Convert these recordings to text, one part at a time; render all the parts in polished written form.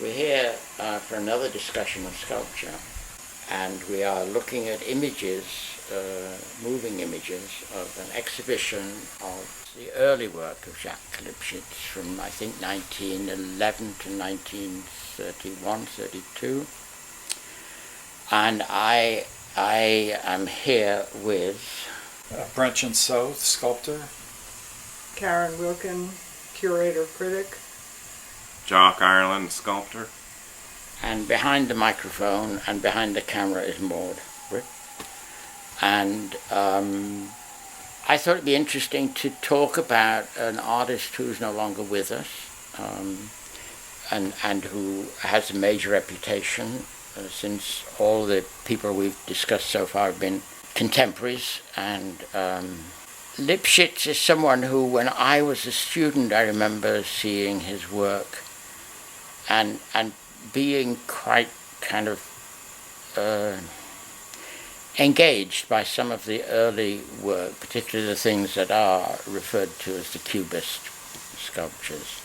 We're here for another discussion of sculpture, and we are looking at images, moving images of an exhibition of the early work of Jacques Lipchitz from, I think, 1911 to 1931, 32. And I am here with Brandt Junceau, sculptor. Karen Wilkin, curator, critic. Jock, Ireland, sculptor. And behind the microphone and behind the camera is Bryt. And I thought it'd be interesting to talk about an artist who's no longer with us, and who has a major reputation, since all the people we've discussed so far have been contemporaries. And Lipchitz is someone who, when I was a student, I remember seeing his work and being quite kind of engaged by some of the early work, particularly the things that are referred to as the Cubist sculptures.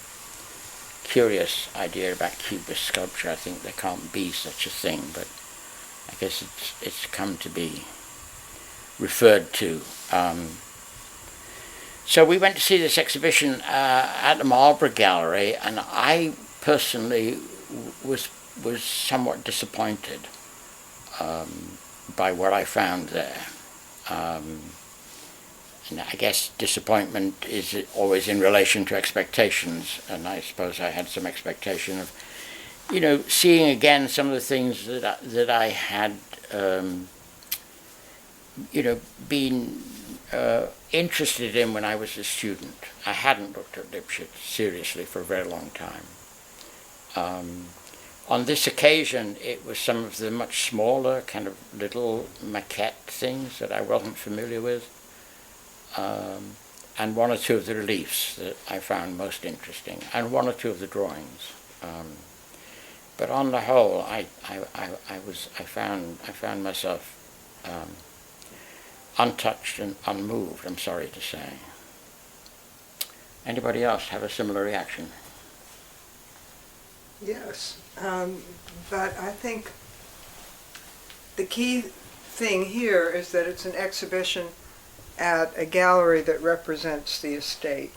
Curious idea about Cubist sculpture. I think there can't be such a thing, but I guess it's come to be referred to. So we went to see this exhibition at the Marlborough Gallery, and I personally was somewhat disappointed by what I found there. And I guess disappointment is always in relation to expectations, and I suppose I had some expectation of, seeing again some of the things that I had, been interested in when I was a student. I hadn't looked at Lipchitz seriously for a very long time. On this occasion, it was some of the much smaller, kind of little maquette things that I wasn't familiar with, and one or two of the reliefs that I found most interesting, and one or two of the drawings. But on the whole, I found myself untouched and unmoved, I'm sorry to say. Anybody else have a similar reaction? Yes, but I think the key thing here is that it's an exhibition at a gallery that represents the estate.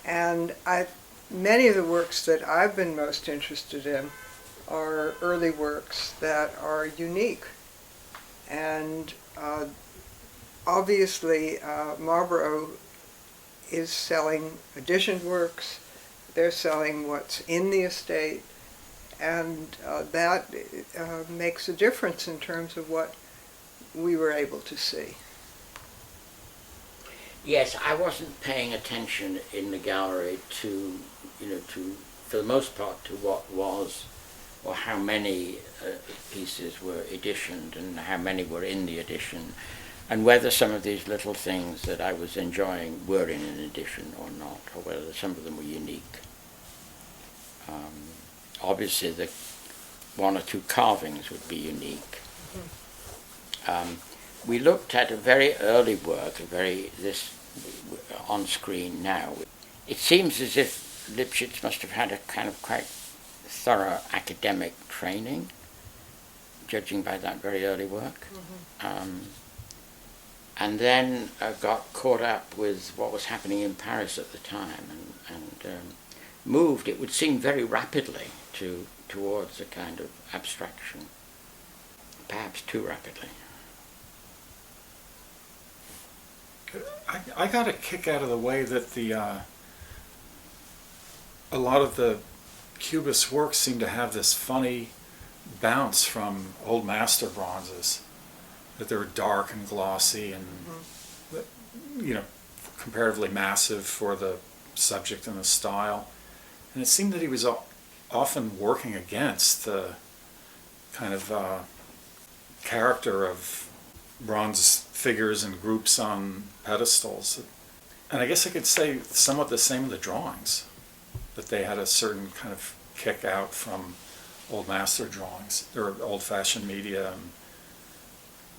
And many of the works that I've been most interested in are early works that are unique. And obviously, Marlborough is selling editioned works. They're selling what's in the estate, and that makes a difference in terms of what we were able to see. Yes, I wasn't paying attention in the gallery to, for the most part, to what was, or how many pieces were editioned and how many were in the edition, and whether some of these little things that I was enjoying were in an edition or not, or whether some of them were unique. Obviously, the one or two carvings would be unique. We looked at a very early work, this on screen now. It seems as if Lipchitz must have had a kind of quite thorough academic training, judging by that very early work. And then got caught up with what was happening in Paris at the time, and moved, it would seem, very rapidly towards a kind of abstraction, perhaps too rapidly. I got a kick out of the way that a lot of the Cubist works seem to have this funny bounce from old master bronzes, that they were dark and glossy and comparatively massive for the subject and the style. And it seemed that he was often working against the kind of character of bronze figures and groups on pedestals. And I guess I could say somewhat the same of the drawings, that they had a certain kind of kick out from old master drawings. They were old-fashioned media and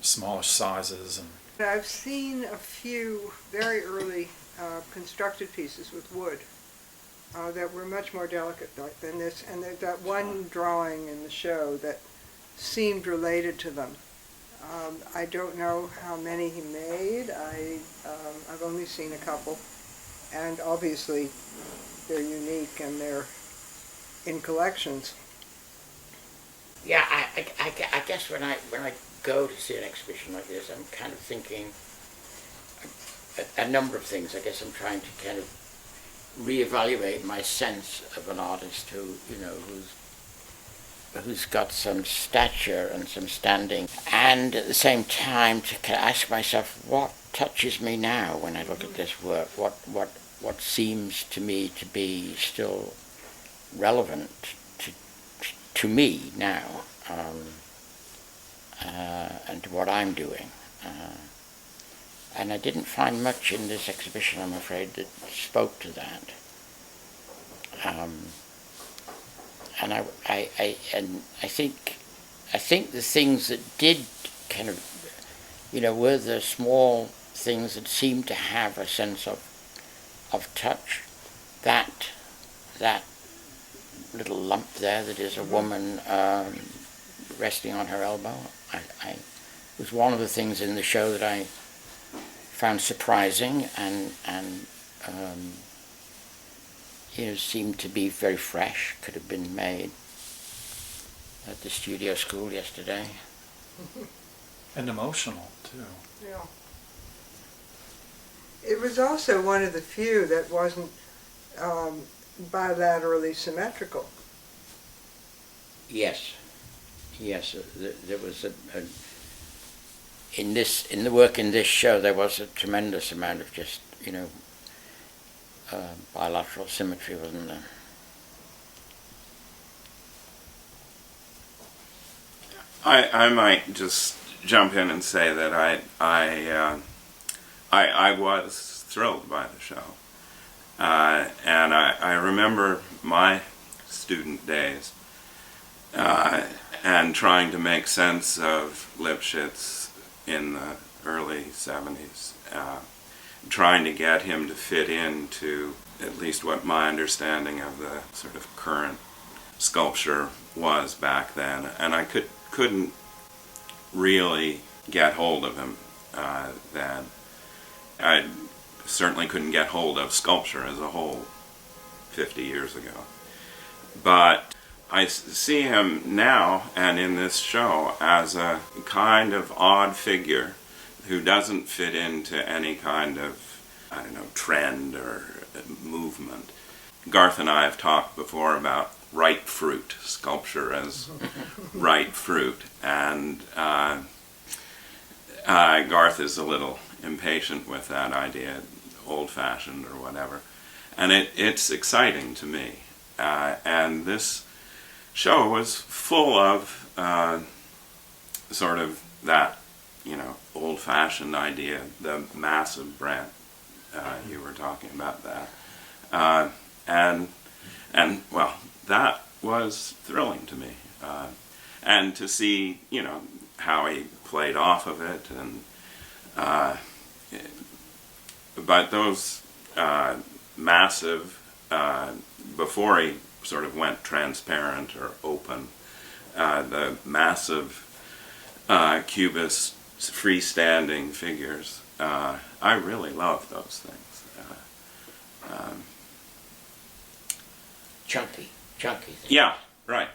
smallish sizes. And I've seen a few very early constructed pieces with wood, that were much more delicate than this, and that one drawing in the show that seemed related to them. I don't know how many he made. I've only seen a couple, and obviously they're unique and they're in collections. Yeah, I guess when I go to see an exhibition like this, I'm kind of thinking a number of things. I guess I'm trying to kind of reevaluate my sense of an artist who's got some stature and some standing, and at the same time to kind of ask myself what touches me now when I look at this work. What seems to me to be still relevant to me now, and to what I'm doing. And I didn't find much in this exhibition, I'm afraid, that spoke to that. And I think the things that did kind of, were the small things that seemed to have a sense of touch. That little lump there that is a woman resting on her elbow. I was one of the things in the show that I found surprising and seemed to be very fresh. Could have been made at the studio school yesterday. And emotional too. Yeah. It was also one of the few that wasn't bilaterally symmetrical. Yes, there was in the work in this show there was a tremendous amount of just bilateral symmetry, wasn't there? I might just jump in and say that I was thrilled by the show. And I remember my student days and trying to make sense of Lipchitz in the early 70s, trying to get him to fit into at least what my understanding of the sort of current sculpture was back then. And I couldn't really get hold of him then. I certainly couldn't get hold of sculpture as a whole 50 years ago. But I see him now and in this show as a kind of odd figure who doesn't fit into any kind of, trend or movement. Garth and I have talked before about ripe fruit, sculpture as ripe fruit, and Garth is a little impatient with that idea, old-fashioned or whatever, and it's exciting to me. And this show was full of sort of that, old-fashioned idea, the massive Brandt. You were talking about that, and well, that was thrilling to me, and to see how he played off of it, and but those massive, before he sort of went transparent or open, the massive Cubist freestanding figures, I really love those things. Chunky things. Yeah, right.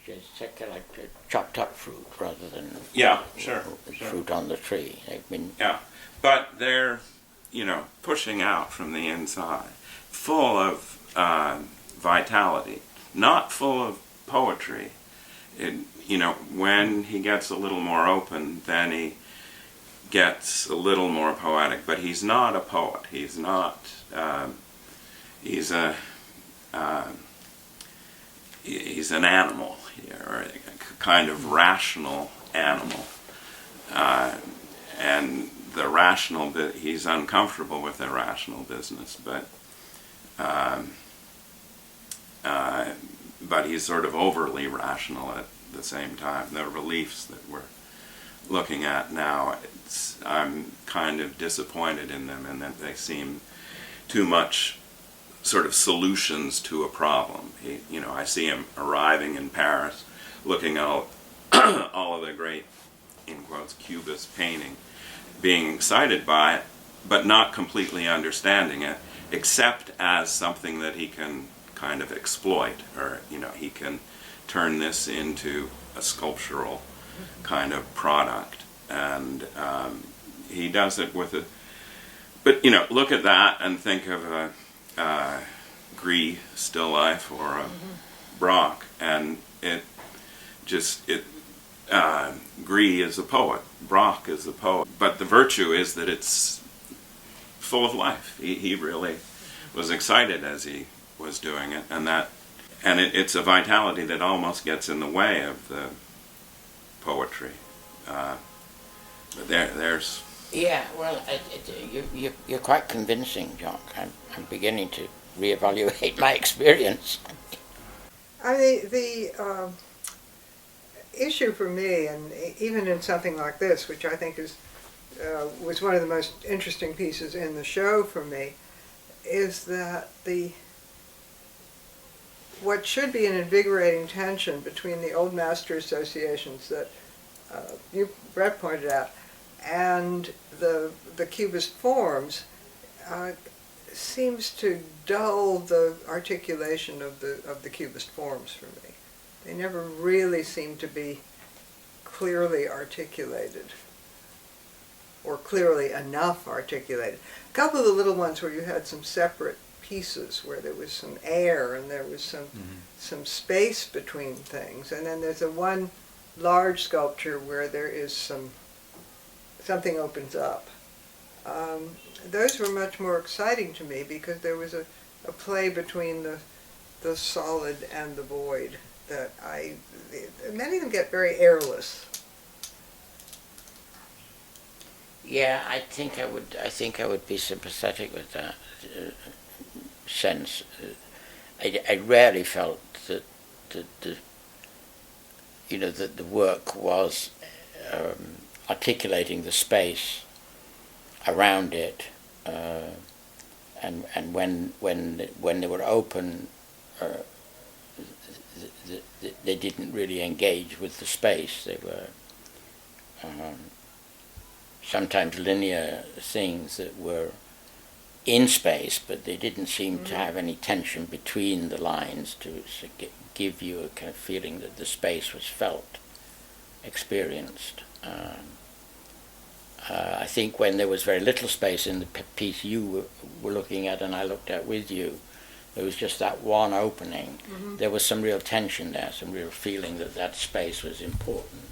Just kind of like chopped up fruit rather than Yeah, sure. fruit on the tree. Yeah, but they're, pushing out from the inside, full of vitality, not full of poetry. When he gets a little more open, then he gets a little more poetic, but he's not a poet. He's not, he's an animal, or a kind of rational animal. And the rational bit, he's uncomfortable with the rational business, but he's sort of overly rational at the same time. The reliefs that we're looking at now, I'm kind of disappointed in them, in that they seem too much sort of solutions to a problem. I see him arriving in Paris, looking at all of the great, in quotes, Cubist painting, being excited by it, but not completely understanding it, except as something that he can kind of exploit, or he can turn this into a sculptural kind of product, and he does it with a. But look at that and think of a Gris still life or a Brock, and Gris is a poet, Brock is a poet, but the virtue is that it's full of life. He really was excited as he was doing it, and it's a vitality that almost gets in the way of the poetry. There's. Yeah, well, you're quite convincing, Jock. I'm beginning to reevaluate my experience. The issue for me, and even in something like this, which I think was one of the most interesting pieces in the show for me, is that what should be an invigorating tension between the old master associations that Bryt pointed out and the Cubist forms seems to dull the articulation of the Cubist forms for me. They never really seem to be clearly articulated, or clearly enough articulated. A couple of the little ones where you had some separate pieces, where there was some air and there was some space between things, and then there's a one large sculpture where there is something opens up. Those were much more exciting to me because there was a play between the solid and the void that many of them get very airless. Yeah, I think I would be sympathetic with that sense. I rarely felt that the work was articulating the space around it, and when they were open, they didn't really engage with the space. They were sometimes linear things that were in space, but they didn't seem to have any tension between the lines to give you a kind of feeling that the space was felt, experienced. I think when there was very little space in the piece you were looking at and I looked at with you, there was just that one opening. There was some real tension there, some real feeling that space was important.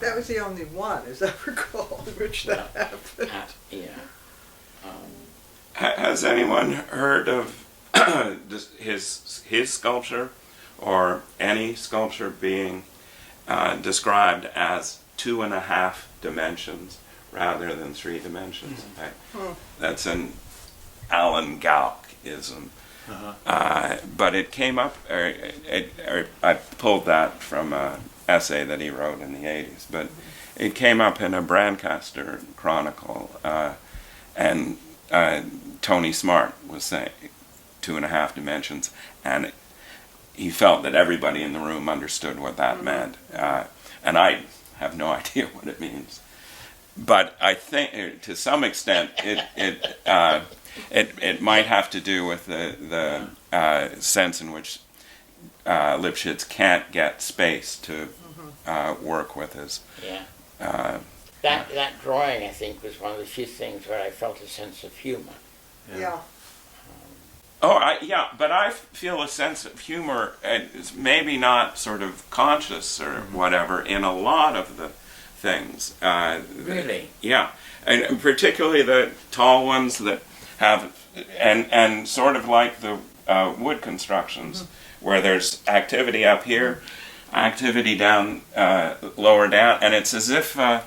That was the only one, as I recall, in which that happened. Has anyone heard of his sculpture, or any sculpture being described as 2.5 dimensions rather than 3 dimensions? That's an Alan Gauck-ism. But it came up, I pulled that from an essay that he wrote in the 80s, but it came up in a Brancaster chronicle, and Tony Smart was saying 2.5 dimensions, and he felt that everybody in the room understood what that meant, and I have no idea what it means. But I think, to some extent, it might have to do with the sense in which Lipchitz can't get space to work with his. That drawing, I think, was one of the few things where I felt a sense of humor. But I feel a sense of humor, maybe not sort of conscious or whatever, in a lot of the things. Really? Yeah, and particularly the tall ones that have, and sort of like the wood constructions, where there's activity up here, activity down, lower down, and it's as if a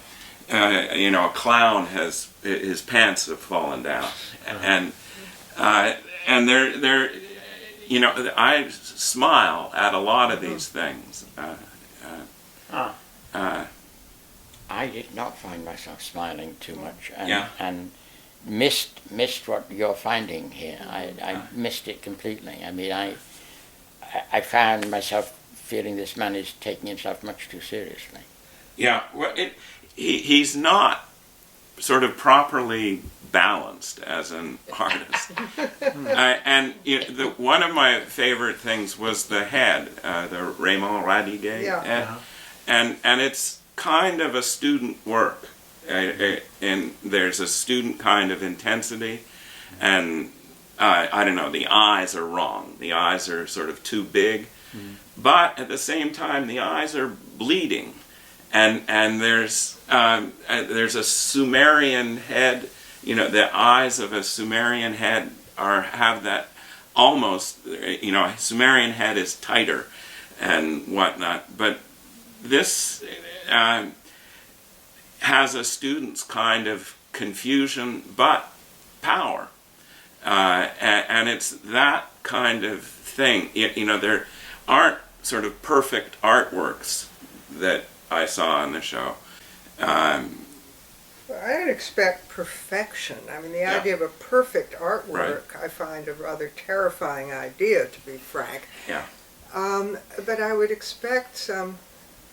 clown his pants have fallen down, and they're I smile at a lot of these things. I did not find myself smiling too much, and missed what you're finding here. I missed it completely. I mean, I found myself feeling this man is taking himself much too seriously. Yeah, well, he's not sort of properly balanced as an artist. And one of my favorite things was the head, the Raymond Radiguet head. And it's kind of a student work. And there's a student kind of intensity. And I don't know, the eyes are wrong. The eyes are sort of too big. But at the same time, the eyes are bleeding. And there's a Sumerian head. The eyes of a Sumerian head have that almost. A Sumerian head is tighter and whatnot. But this has a student's kind of confusion, but power, and it's that kind of thing. There aren't sort of perfect artworks that I saw in the show. I don't expect perfection. I mean, the idea of a perfect artwork, I find a rather terrifying idea, to be frank. Yeah. But I would expect some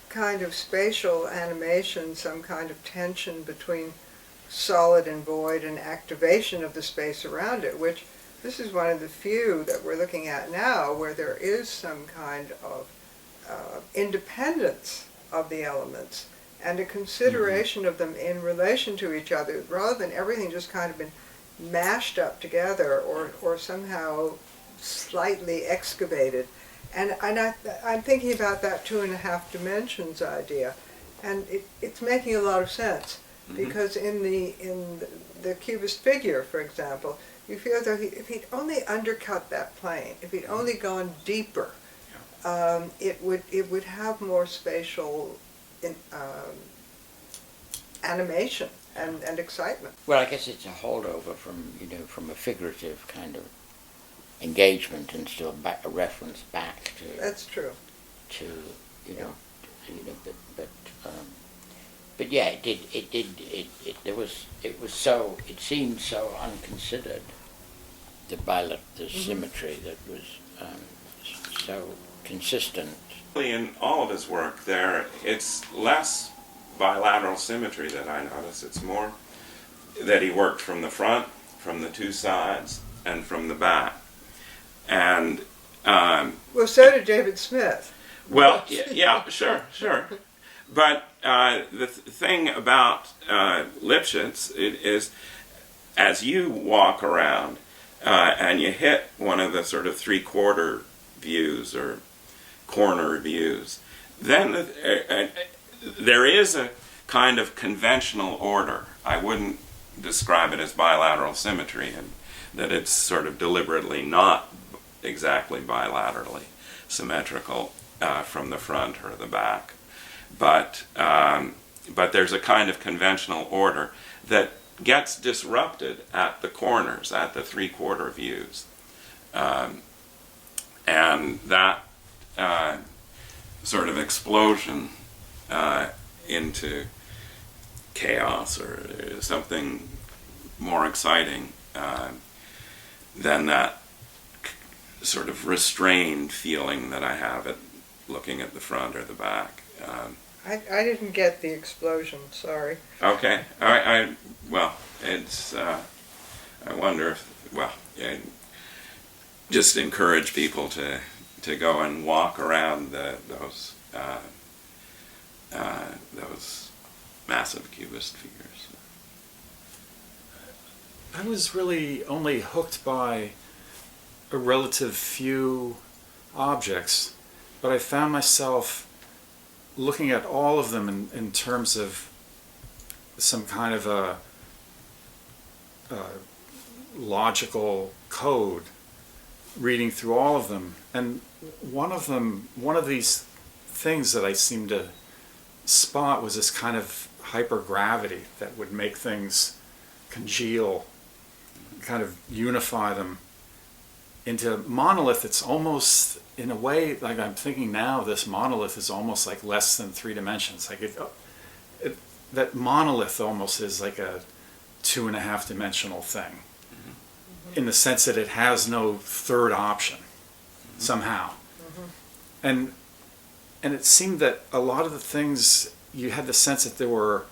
kind of spatial animation, some kind of tension between solid and void and activation of the space around it, which this is one of the few that we're looking at now where there is some kind of independence of the elements and a consideration of them in relation to each other, rather than everything just kind of been mashed up together or somehow slightly excavated. And I'm thinking about that 2.5 dimensions idea, and it's making a lot of sense, because in the Cubist figure, for example, you feel that if he'd only undercut that plane, if he'd only gone deeper, it would have more spatial animation and excitement. Well, I guess it's a holdover from a figurative kind of engagement, and still a reference back to. That's true. But yeah, it seemed so unconsidered, the symmetry that was so consistent. In all of his work it's less bilateral symmetry that I notice. It's more that he worked from the front, from the two sides, and from the back. And well, so did David Smith. Well, yeah, sure. But the thing about Lipchitz is, as you walk around and you hit one of the sort of 3/4 views or corner views, then there is a kind of conventional order. I wouldn't describe it as bilateral symmetry, and that it's sort of deliberately not exactly bilaterally symmetrical from the front or the back, but there's a kind of conventional order that gets disrupted at the corners, at the 3/4 views, and that sort of explosion into chaos or something more exciting than that sort of restrained feeling that I have at looking at the front or the back. I didn't get the explosion, sorry. Okay. Well, it's, I wonder if, I just encourage people to go and walk around those massive Cubist figures. I was really only hooked by a relative few objects, but I found myself looking at all of them in terms of some kind of a logical code, reading through all of them. And one of these things that I seemed to spot was this kind of hypergravity that would make things congeal, kind of unify them into monolith. It's almost, in a way, like I'm thinking now, this monolith is almost like less than 3 dimensions. Like that monolith almost is like a 2.5-dimensional thing, in the sense that it has no third option somehow. And it seemed that a lot of the things, you had the sense that there were,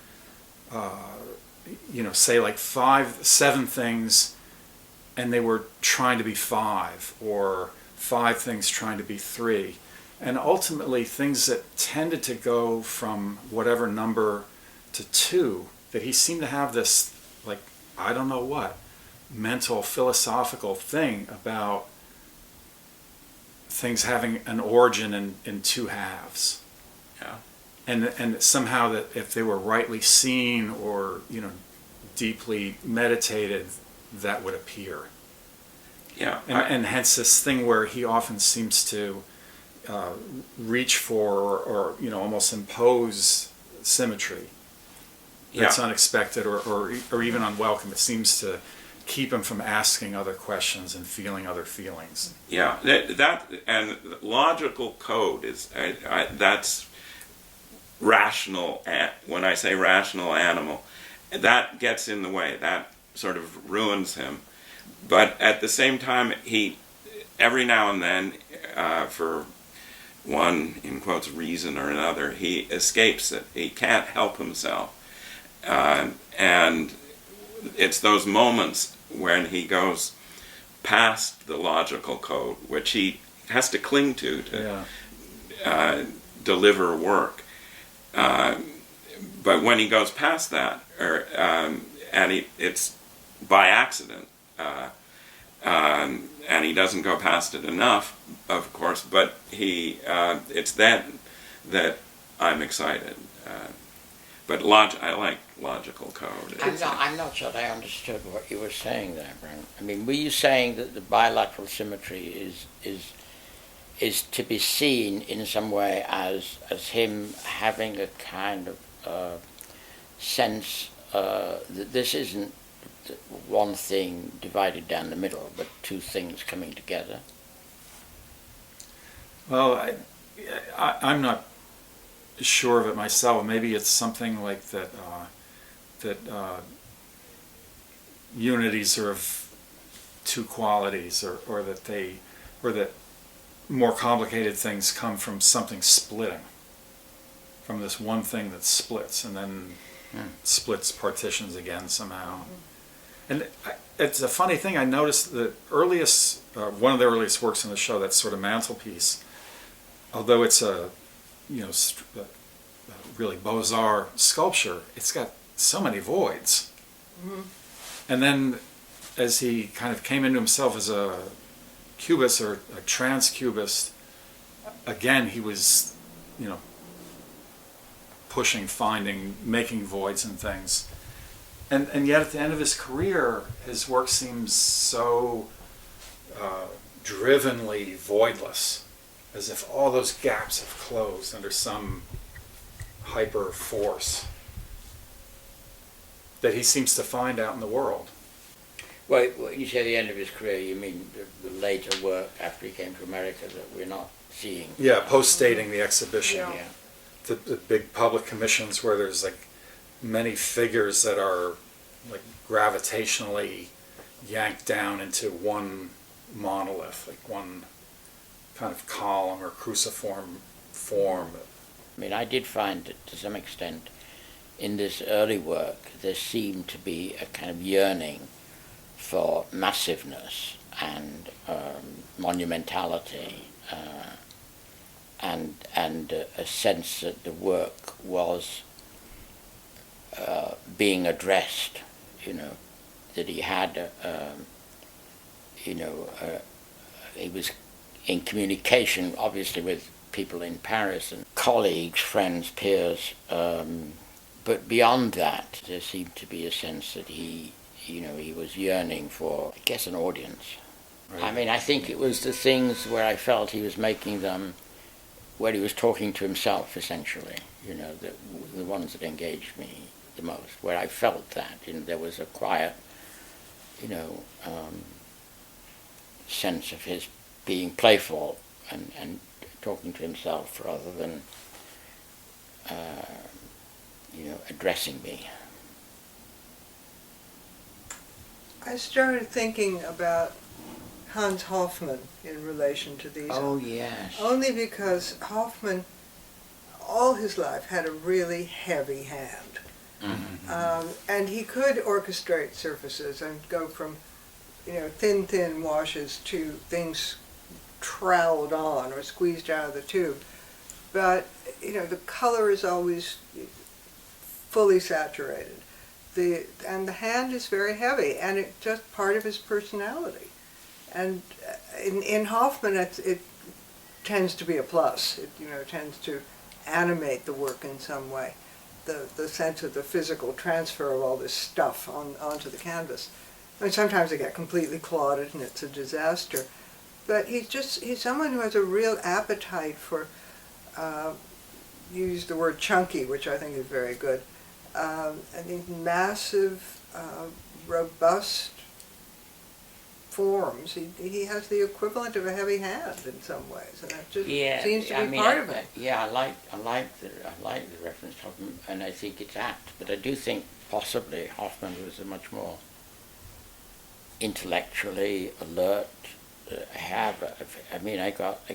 say like 7 things, and they were trying to be 5, or 5 things trying to be 3. And ultimately things that tended to go from whatever number to 2, that he seemed to have this, like, I don't know what, mental, philosophical thing about things having an origin in 2 halves. Yeah. And somehow that if they were rightly seen or, deeply meditated, that would appear. Yeah. And hence this thing where he often seems to reach for or almost impose symmetry that's unexpected or even unwelcome. It seems to keep him from asking other questions and feeling other feelings. Yeah, that and logical code is that's rational. When I say rational animal, that gets in the way. That sort of ruins him. But at the same time, he every now and then, for one in quotes reason or another, he escapes it. He can't help himself, and it's those moments when he goes past the logical code, which he has to cling to deliver work. But when he goes past that, it's by accident, and he doesn't go past it enough, of course. But it's then that I'm excited. But I like logical code. I'm not sure I understood what you were saying there, Brandt. I mean, were you saying that the bilateral symmetry is to be seen in some way as him having a kind of sense that this isn't one thing divided down the middle, but 2 things coming together? Well, I'm not sure of it myself. Maybe it's something like that. That unities are of 2 qualities, or that more complicated things come from something splitting, from this one thing that splits and then splits, partitions again somehow. And it's a funny thing. I noticed the earliest, one of the earliest works in the show, that sort of mantelpiece, although it's a really Beaux-Arts sculpture, it's got so many voids. And then as he kind of came into himself as a cubist or a trans-cubist, again he was, pushing, finding, making voids and things. And yet at the end of his career, his work seems so drivenly voidless, as if all those gaps have closed under some hyper force that he seems to find out in the world. Well, you say the end of his career, you mean the later work after he came to America that we're not seeing? Yeah, post-dating the exhibition. Yeah. The big public commissions where there's like many figures that are like gravitationally yanked down into one monolith, like one kind of column or cruciform form. I mean, I did find that to some extent in this early work there seemed to be a kind of yearning for massiveness and monumentality, and a sense that the work was being addressed, that he had, he was in communication, obviously, with people in Paris and colleagues, friends, peers, but beyond that, there seemed to be a sense that he was yearning for, I guess, an audience. Right. I mean, I think it was the things where I felt he was making them, where he was talking to himself, essentially, the ones that engaged me the most, where I felt that, there was a quiet, sense of his being playful and talking to himself rather than, addressing me. I started thinking about Hans Hofmann in relation to these. Oh, yes. Only because Hofmann, all his life, had a really heavy hand. And he could orchestrate surfaces and go from, thin washes to things troweled on or squeezed out of the tube. But, the color is always fully saturated. And the hand is very heavy, and it's just part of his personality. And in Hofmann, it tends to be a plus. It tends to animate the work in some way. The sense of the physical transfer of all this stuff onto the canvas. I mean, sometimes they get completely clotted and it's a disaster. But he's someone who has a real appetite for, you use the word chunky, which I think is very good. I think massive, robust forms. He has the equivalent of a heavy hand in some ways, and that just seems to be part of it. Yeah, I like the reference to Hoffman, and I think it's apt. But I do think possibly Hoffman was a much more intellectually alert. I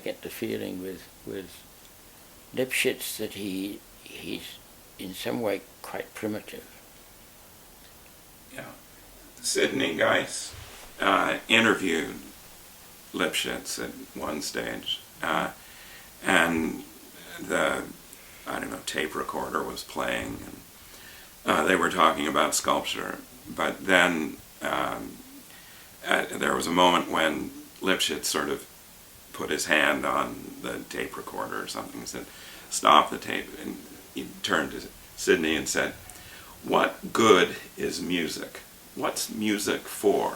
get the feeling with Lipchitz that he's in some way quite primitive. Yeah, Sidney Geis interviewed Lipchitz at one stage, and the tape recorder was playing, and they were talking about sculpture. But then there was a moment when Lipchitz sort of put his hand on the tape recorder or something and said, "Stop the tape," and he turned to Sidney and said, "What good is music? What's music for?"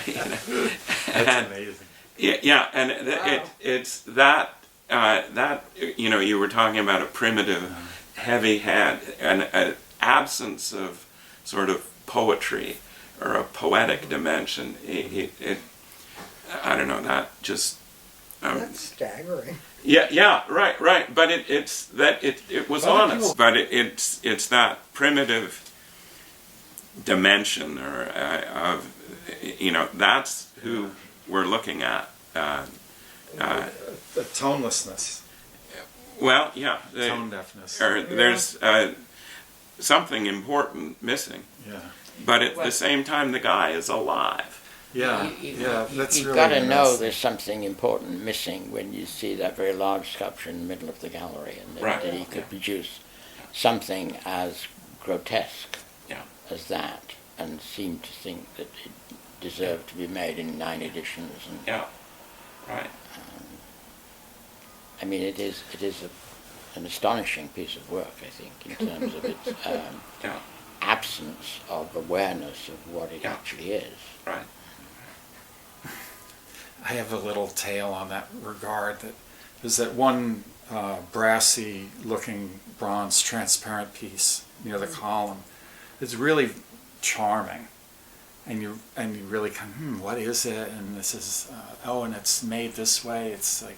That's amazing. Yeah, and it's that you were talking about a primitive, heavy hand, and an absence of sort of poetry or a poetic dimension. I don't know, that just. That's staggering. Yeah, right. But it was honest. But it's that primitive dimension, or of that's who we're looking at. The tonelessness. Well, yeah. Tone deafness. There's something important missing. Yeah. But at the same time, the guy is alive. Yeah, that's You've really got to know interesting. there's something important missing when you see that very large sculpture in the middle of the gallery, and that he could produce something as grotesque as that, and seem to think that it deserved to be made in 9 editions. And, Right. It is an astonishing piece of work, I think, in terms of its absence of awareness of what it actually is. Right. I have a little tale on that regard. That there's that one brassy-looking bronze transparent piece near the column. It's really charming, and you really kind of, what is it? And this is and it's made this way. It's like,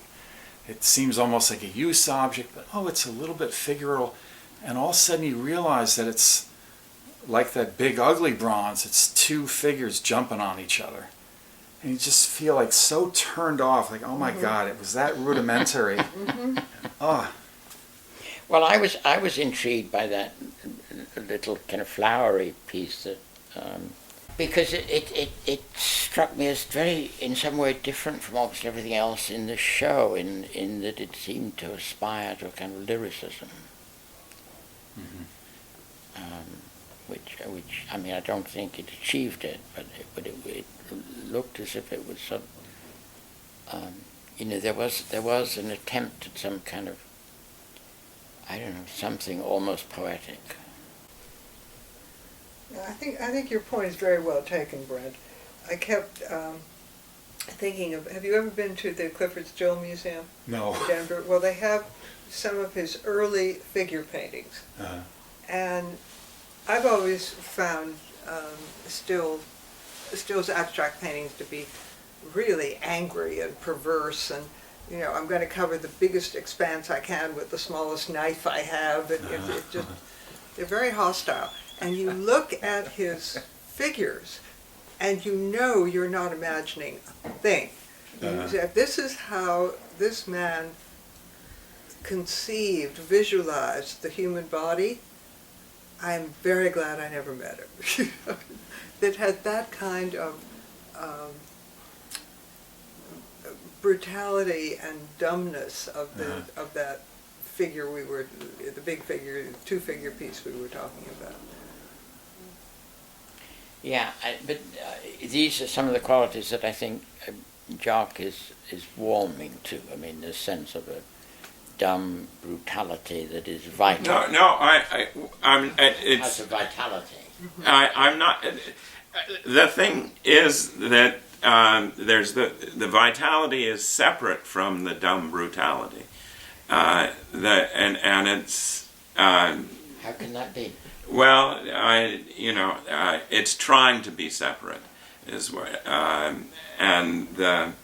it seems almost like a use object, but it's a little bit figural, and all of a sudden you realize that it's like that big ugly bronze. It's 2 figures jumping on each other. And you just feel like so turned off, like, oh my God, it was that rudimentary. Well, I was intrigued by that little kind of flowery piece that, because it struck me as very, in some way, different from obviously everything else in the show, in that it seemed to aspire to a kind of lyricism. Which I don't think it achieved it, but it looked as if it was some, there was an attempt at some kind of, something almost poetic. I think your point is very well taken, Brent. I kept thinking of, have you ever been to the Clifford Still Museum No. in Denver? Well, they have some of his early figure paintings. And I've always found Still's abstract paintings to be really angry and perverse, and I'm going to cover the biggest expanse I can with the smallest knife I have. They're very hostile. And you look at his figures, and you know you're not imagining a thing. If this is how this man conceived, visualized the human body, I'm very glad I never met him. That had that kind of brutality and dumbness of that figure the big figure, two-figure piece we were talking about. Yeah, but these are some of the qualities that I think Jock is warming to. I mean, the sense of a dumb brutality that is vital. It has a vitality. I'm not. The thing is that there's the vitality is separate from the dumb brutality. And it's. How can that be? Well, it's trying to be separate, is what, and the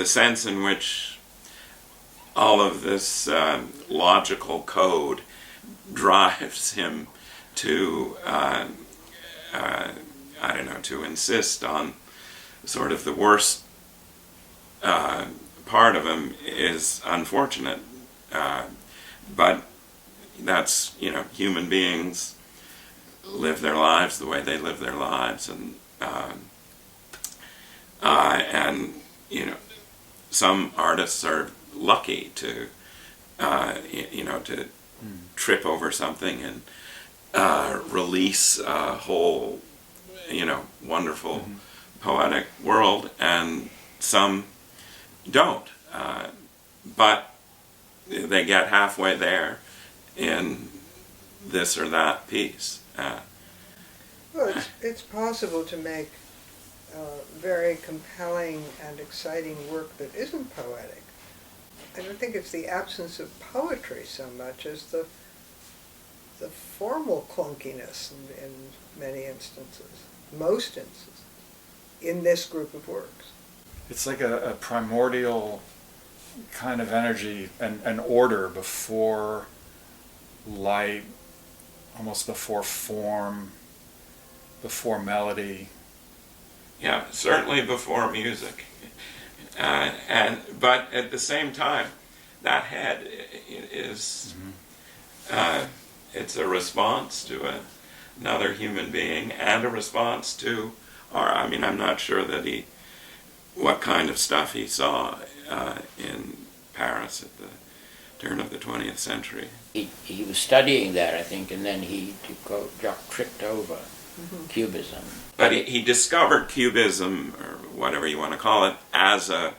sense in which all of this logical code drives him to, to insist on sort of the worst part of him is unfortunate, but that's, human beings live their lives the way they live their lives, and some artists are lucky to to trip over something and release a whole wonderful poetic world, and some don't, but they get halfway there in this or that piece. Well, it's possible to make very compelling and exciting work that isn't poetic. I don't think it's the absence of poetry so much as the formal clunkiness in many instances, most instances, in this group of works. It's like a primordial kind of energy and order before light, almost before form, before melody. Yeah, certainly before music. But at the same time, that head is it's a response to another human being and a response to I'm not sure that what kind of stuff he saw in Paris at the turn of the 20th century. He was studying there, I think, and then Jock tricked over Cubism. But he discovered Cubism, or whatever you want to call it, as a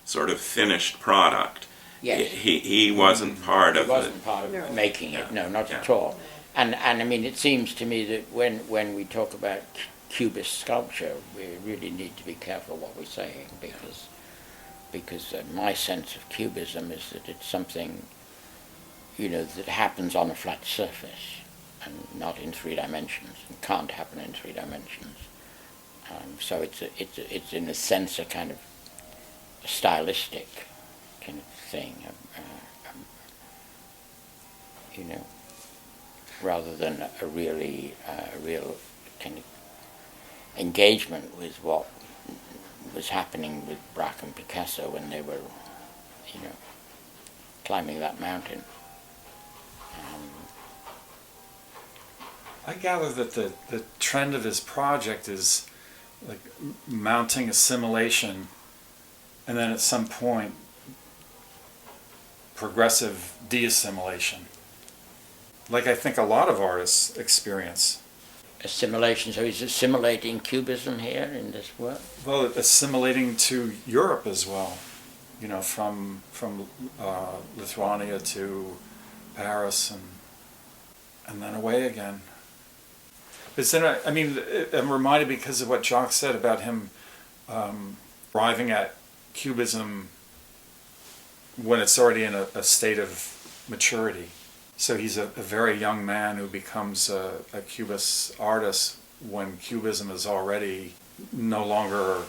sort of finished product. Yes. He wasn't part of it. He wasn't part of making it, no, not at all. And I mean, it seems to me that when we talk about Cubist sculpture, we really need to be careful what we're saying, because my sense of Cubism is that it's something, that happens on a flat surface and not in 3 dimensions, and can't happen in 3 dimensions. So it's in a sense a kind of stylistic kind of thing, rather than a real kind of engagement with what was happening with Braque and Picasso when they were, climbing that mountain. I gather that the trend of his project is like mounting assimilation, and then at some point progressive de-assimilation, like I think a lot of artists experience. Assimilation, so he's assimilating Cubism here in this work? Well, assimilating to Europe as well, from Lithuania to Paris and then away again. I'm reminded because of what Jacques said about him arriving at Cubism when it's already in a state of maturity. So he's a very young man who becomes a Cubist artist when Cubism is already no longer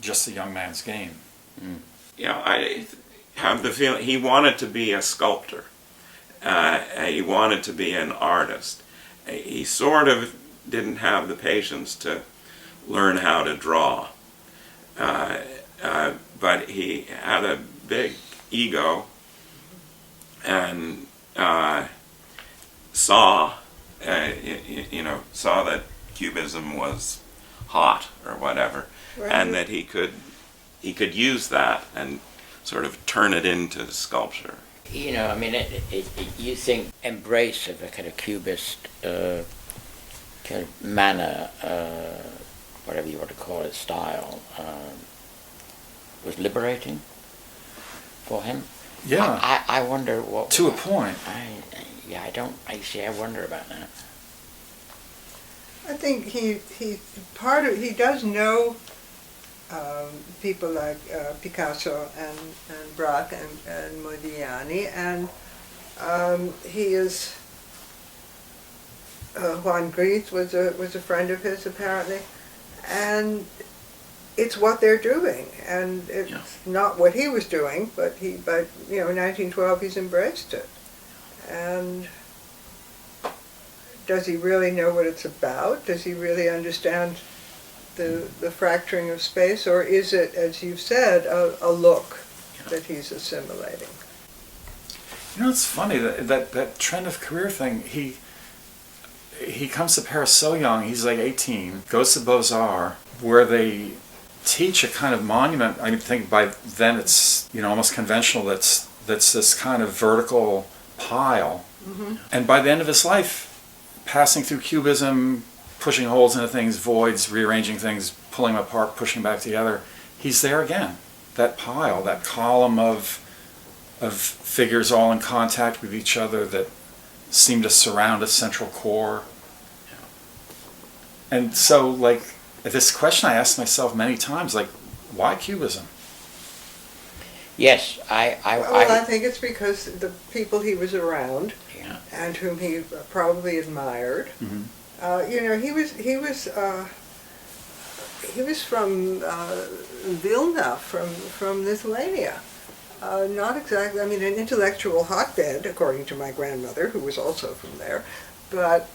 just a young man's game. I have the feeling he wanted to be a sculptor. He wanted to be an artist. He sort of didn't have the patience to learn how to draw. But he had a big ego and saw that Cubism was hot or whatever, Right. and that he could use that and sort of turn it into sculpture. You know, I mean, you think embrace of a kind of cubist kind of manner, whatever you want to call it, style, was liberating for him. Yeah, I wonder what. to a point. I wonder about that. I think he does know people like Picasso and Braque and Modigliani, and he is Juan Gris was a friend of his apparently, and it's what they're doing, and it's not what he was doing, but in 1912 he's embraced it, and. Does he really know what it's about? Does he really understand the fracturing of space? Or is it, as you've said, a look that he's assimilating? You know, it's funny, that trend of career thing, he comes to Paris so young, he's like 18, goes to Beaux-Arts, where they teach a kind of monument. I think by then it's, almost conventional, that's this kind of vertical pile. Mm-hmm. And by the end of his life, passing through Cubism, pushing holes into things, voids, rearranging things, pulling them apart, pushing back together, he's there again. That pile, that column of figures all in contact with each other that seem to surround a central core. And so, like, this question I asked myself many times, like, why Cubism? Yes, I think it's because the people he was around, yeah. and whom he probably admired. Mm-hmm. He was from Vilna, from Lithuania. Not exactly, an intellectual hotbed, according to my grandmother, who was also from there, but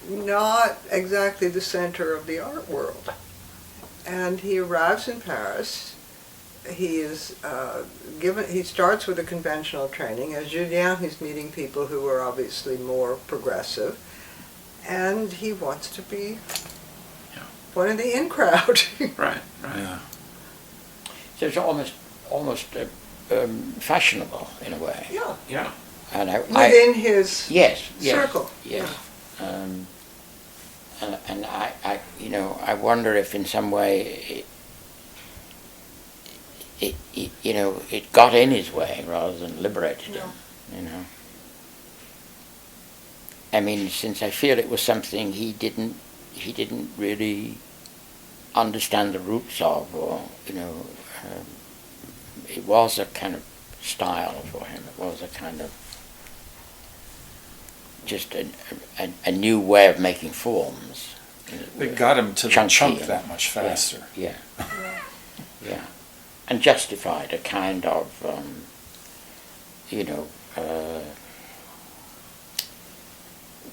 not exactly the center of the art world. And he arrives in Paris. He is he starts with a conventional training. As Julien, he's meeting people who are obviously more progressive, and he wants to be one of the in crowd. Right. Yeah. So it's almost fashionable in a way. Yeah. And Within his circle. Yes. And I wonder if in some way it got in his way rather than liberated him. I mean, since I feel it was something he didn't really understand the roots of, or it was a kind of style for him. It was a kind of just a new way of making forms. It got him to the chunk that much faster. Yeah. And justified a kind of,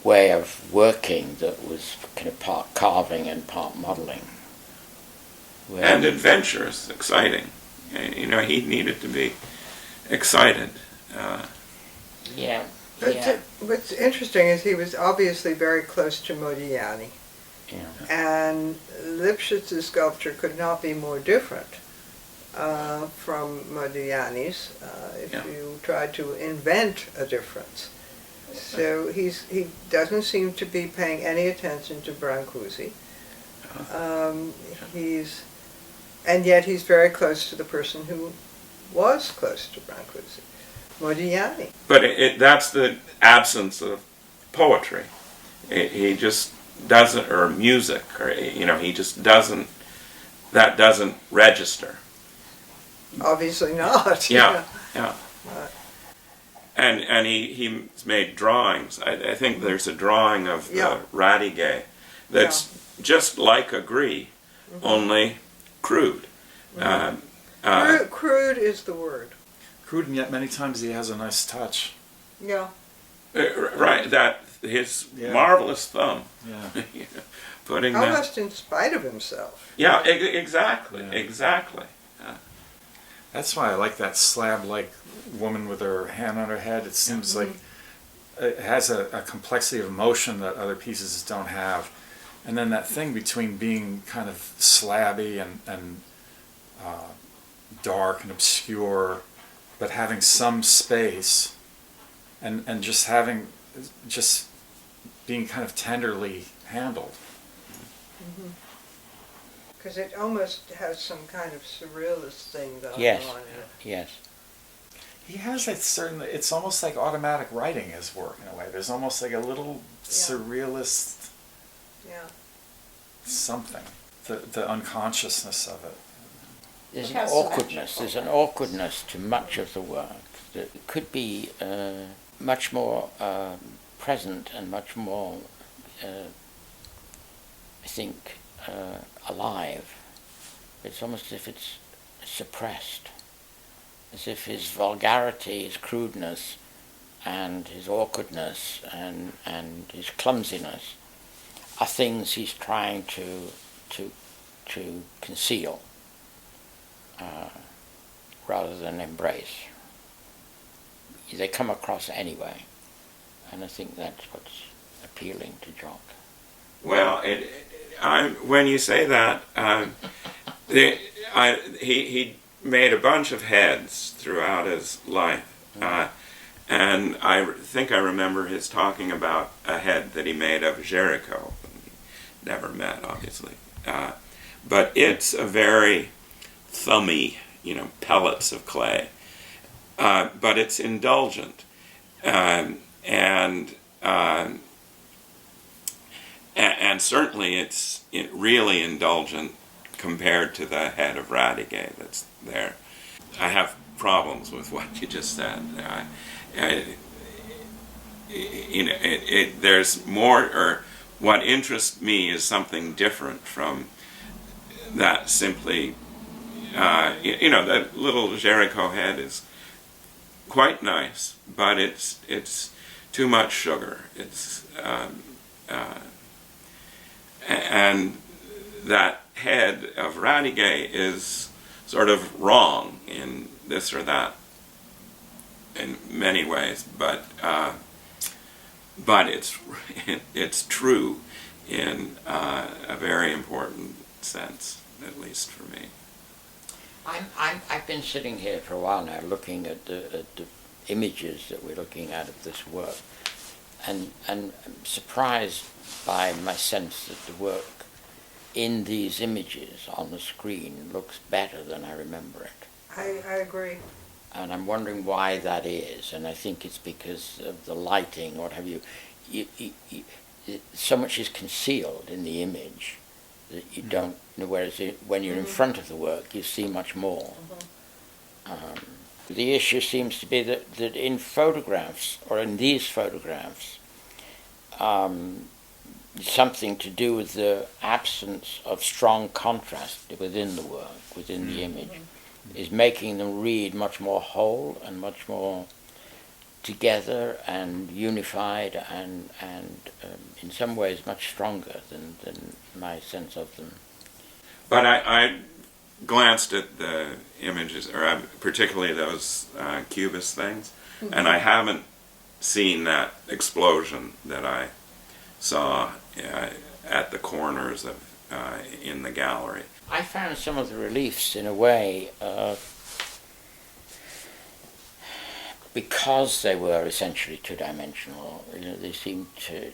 way of working that was kind of part carving and part modeling. And adventurous, exciting. He needed to be excited. What's interesting is he was obviously very close to Modigliani. Yeah. And Lipchitz's sculpture could not be more different from Modigliani's if you tried to invent a difference. So he doesn't seem to be paying any attention to Brancusi. And yet he's very close to the person who was close to Brancusi, Modigliani. But that's the absence of poetry. He just doesn't, or music, or he just doesn't. That doesn't register. Obviously not. Yeah. And he's made drawings. I think there's a drawing of the Radige that's just like a Gris, only crude. Crude is the word. Crude, and yet many times he has a nice touch. Yeah. Right, that his Yeah. marvelous thumb. Yeah. Putting that. Almost in spite of himself. Yeah, exactly, Yeah. exactly. That's why I like that slab-like woman with her hand on her head. It seems like it has a complexity of emotion that other pieces don't have. And then that thing between being kind of slabby and dark and obscure, but having some space, and just being kind of tenderly handled. Because it almost has some kind of surrealist thing going Yes. on in it. Yes. He has a certain, it's almost like automatic writing his work in a way. There's almost like a little surrealist Yeah. something, the unconsciousness of it. There's It an has some awkwardness. action. There's an awkwardness to much of the work that could be much more present and much more, I think, alive. It's almost as if it's suppressed, as if his vulgarity, his crudeness, and his awkwardness and his clumsiness are things he's trying to conceal rather than embrace. They come across anyway, and I think that's what's appealing to Jock. Well, when you say that, he made a bunch of heads throughout his life, and I think I remember his talking about a head that he made of Jericho. Never met, obviously, but it's a very thummy, pellets of clay, but it's indulgent, and certainly it's really indulgent compared to the head of Radiguet that's there. I have problems with what you just said. There's more, or what interests me is something different from that simply, that little Jericho head is quite nice, but it's too much sugar. And that head of Radiguet is sort of wrong in this or that in many ways, but it's true in a very important sense, at least for me. I've been sitting here for a while now, looking at the images that we're looking at of this work, and I'm surprised by my sense that the work in these images on the screen looks better than I remember it. I agree. And I'm wondering why that is, and I think it's because of the lighting, what have you. So much is concealed in the image that you don't know, whereas when you're in front of the work, you see much more. The issue seems to be that in photographs, or in these photographs, something to do with the absence of strong contrast within the work, within the image, is making them read much more whole and much more together and unified and in some ways much stronger than my sense of them. But I glanced at the images, or particularly those Cubist things, and I haven't seen that explosion that I saw at the corners of in the gallery. I found some of the reliefs, in a way, because they were essentially two-dimensional, they seemed to,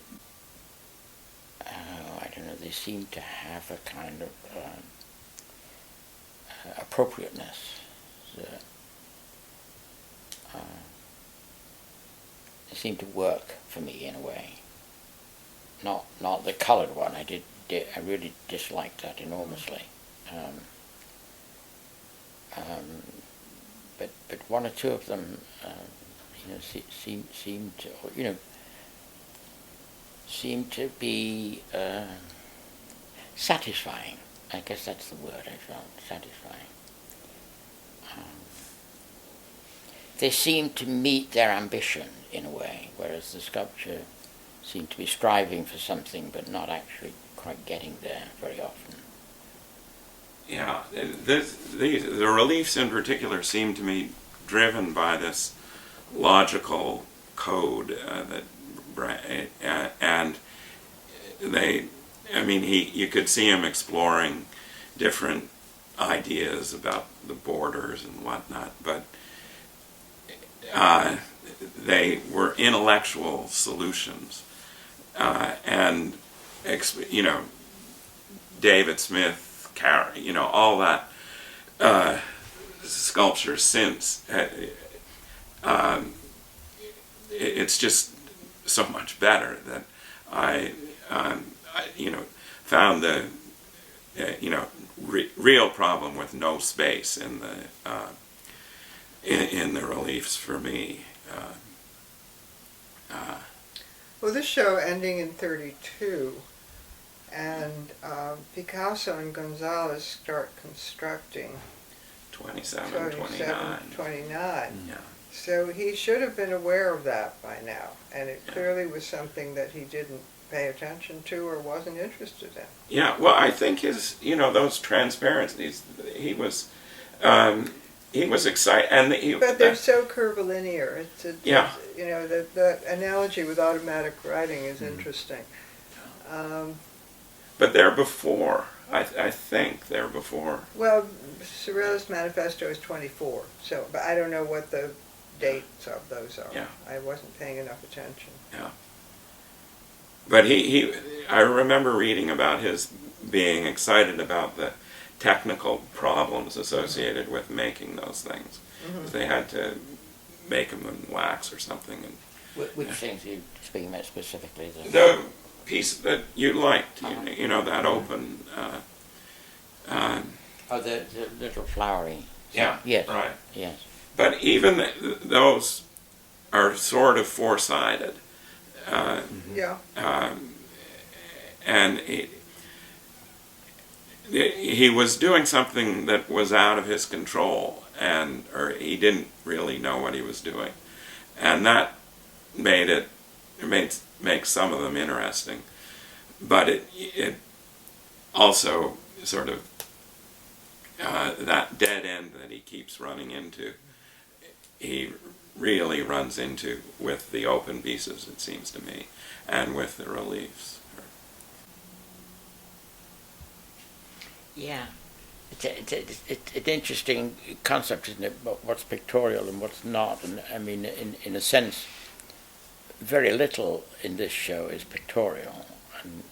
they seemed to have a kind of appropriateness. They seemed to work for me in a way. Not the coloured one. I really disliked that enormously. But one or two of them, seem to be satisfying. I guess that's the word I felt, satisfying. they seem to meet their ambition in a way, whereas the sculpture seemed to be striving for something but not actually quite getting there very often. Yeah, the reliefs in particular seem to me driven by this logical code and they, I mean, you could see him exploring different ideas about the borders and whatnot, but they were intellectual solutions, and you know, David Smith, you know, all that sculpture since. It's just so much better that I you know, found the real problem with no space in the reliefs for me. Well, this show ending in 32, and Picasso and Gonzalez start constructing 27, 29. 29. Yeah. So he should have been aware of that by now, and it clearly was something that he didn't pay attention to or wasn't interested in. Yeah, well, I think his, you know, those transparencies, he was excited, and But they're so curvilinear. Yeah. You know, the analogy with automatic writing is interesting. But they're before. I think they're before. Well, Surrealist Manifesto is 24, so, but I don't know what the dates of those are. Yeah. I wasn't paying enough attention. Yeah. But I remember reading about his being excited about the technical problems associated with making those things. Mm-hmm. They had to make them in wax or something. And Which things are you speaking about specifically? the piece that you liked, you know, that open. Oh, the little flowery. Yeah. Yes. Right. Yes. But even those are sort of four-sided. Yeah. And he was doing something that was out of his control, or he didn't really know what he was doing, and that makes some of them interesting, but it also sort of that dead end that he keeps running into, he really runs into with the open pieces, it seems to me, and with the reliefs. Yeah. It's an interesting concept, isn't it? What's pictorial and what's not. And I mean, in a sense, very little in this show is pictorial. And,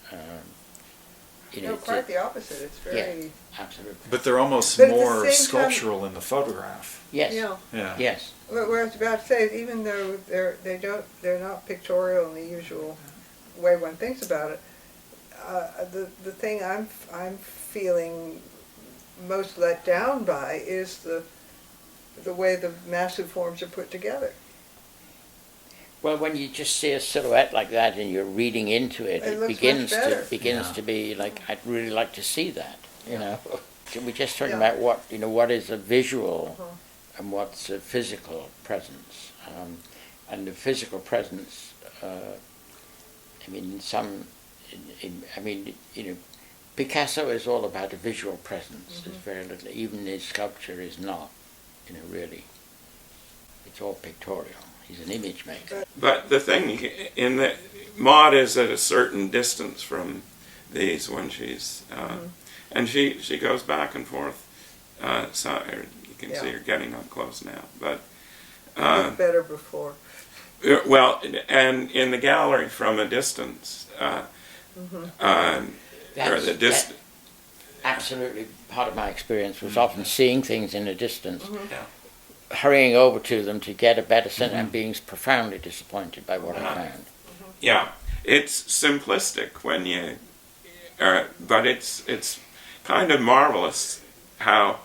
you know, No, quite the opposite. It's very... Yeah, absolutely. But they're almost But at the more same time- sculptural in the photograph. Yes. Yeah. Yeah. Yes. What I was about to say is, even though they're not pictorial in the usual way one thinks about it, the thing I'm feeling most let down by is the way the massive forms are put together. Well, when you just see a silhouette like that and you're reading into it, It it looks begins much better. Yeah. to be like, I'd really like to see that. You know, we're just talking Yeah. about what is a visual Uh-huh. and what's a physical presence, and the physical presence. I mean, Picasso is all about a visual presence. There's very little. Even his sculpture is not, really. It's all pictorial. He's an image maker. But the thing in the Maud is at a certain distance from these when she's and she goes back and forth. So you can see her getting up close now, but It looked better before. well, and in the gallery from a distance, or the distance. Absolutely, part of my experience was often seeing things in a distance, Yeah. hurrying over to them to get a better sense, and being profoundly disappointed by what I found. Yeah, it's simplistic when you, but it's kind of marvelous how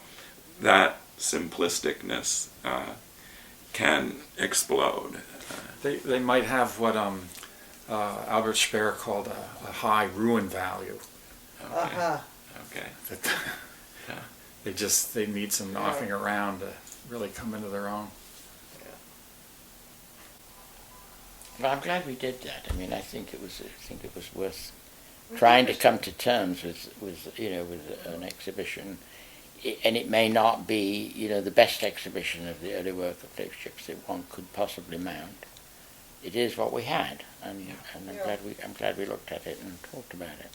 that simplisticness can explode. They might have what Albert Speer called a high ruin value. Uh-huh. Okay. That they need some knocking around to really come into their own. Well, I'm glad we did that. I mean, I think it was worth trying to come to terms with an exhibition, and it may not be the best exhibition of the early work of Lipchitz that one could possibly mount. It is what we had, and I'm glad we looked at it and talked about it.